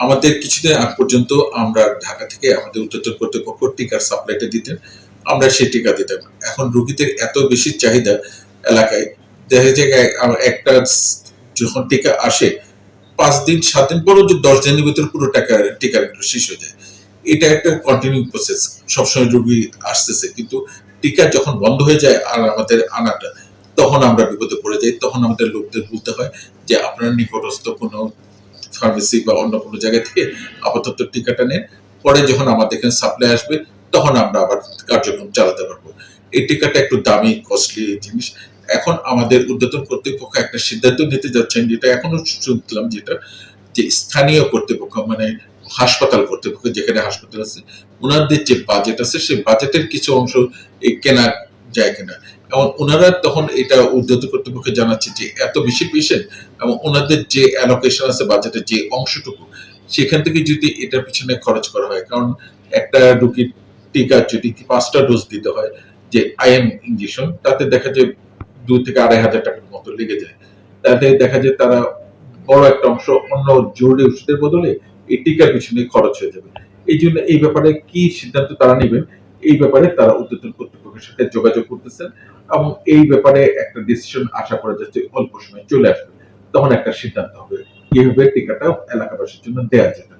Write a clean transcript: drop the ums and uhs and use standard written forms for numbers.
আমাদের কিছুদিন আগ পর্যন্ত আমরা ঢাকা থেকে আমাদের ঊর্ধ্বতন কর্তৃপক্ষ টিকার সাপ্লাইটা দিতেন, আমরা সেই টিকা দিতাম। এখন রোগীদের এত বেশি চাহিদা এলাকায়, দেখা যায় একটা যখন টিকা আসে 5 দিন 7 দিন পরও যে 10 দিনের ভিতরে পুরো টিকা শেষ হয়ে যায়। এটা একটা কন্টিনিউ প্রসেস, সবসময় রোগী আসতেছে, কিন্তু টিকা যখন বন্ধ হয়ে যায় আর আমাদের আনাটা, তখন আমরা বিপদে পড়ে যাই। তখন আমাদের লোকদের বলতে হয় যে আপনার নিকটস্থ কোনো ফার্মেসি বা অন্য কোনো জায়গা থেকে আপাতত টিকাটা নেন, পরে যখন আমাদের এখানে সাপ্লাই আসবে তখন আমরা আবার কার্যক্রম চালাতে পারবো। এই টিকাটা একটু দামি, কস্টলি জিনিস। এখন আমাদের ঊর্ধ্বতন কর্তৃপক্ষ একটা সিদ্ধান্ত নিতে যাচ্ছেন, যেটা এখনো শুনলাম, যেটা যে স্থানীয় কর্তৃপক্ষ মানে হাসপাতাল কর্তৃপক্ষ, যেখানে হাসপাতাল আছে, ওনাদের যে বাজেট আছে সেই বাজেটের কিছু অংশ এই কেনা যায় কিনা। এবং ওনারা তখন এটা ঊর্ধ্বতন কর্তৃপক্ষ জানাচ্ছে যে এত বেশি পেশেন্ট এবং ওনাদের যে অ্যালোকেশন আছে বাজেটের যে অংশটুকু, সেখান থেকে যদি এটার পিছনে খরচ করা হয়, কারণ একটা রোগীর টিকা যদি 5টা ডোজ দিতে হয়, যে আইএম ইঞ্জেকশন, তাতে দেখা যায় 2 থেকে 2,500 টাকার মতো লেগে যায়। তাতে দেখা যায় তারা বড় একটা অংশ অন্য জরুরি ওষুধের বদলে এই টিকার পিছনে খরচ হয়ে যাবে। এই জন্য এই ব্যাপারে কি সিদ্ধান্ত তারা নেবেন, এই ব্যাপারে তারা ঊর্ধ্বতন কর্তৃপক্ষের সাথে যোগাযোগ করতেছেন এবং এই ব্যাপারে একটা ডিসিশন আশা করা যাচ্ছে অল্প সময় চলে আসবে। তখন একটা সিদ্ধান্ত হবে কিভাবে টিকাটা এলাকাবাসীর জন্য দেওয়া যেতে পারে।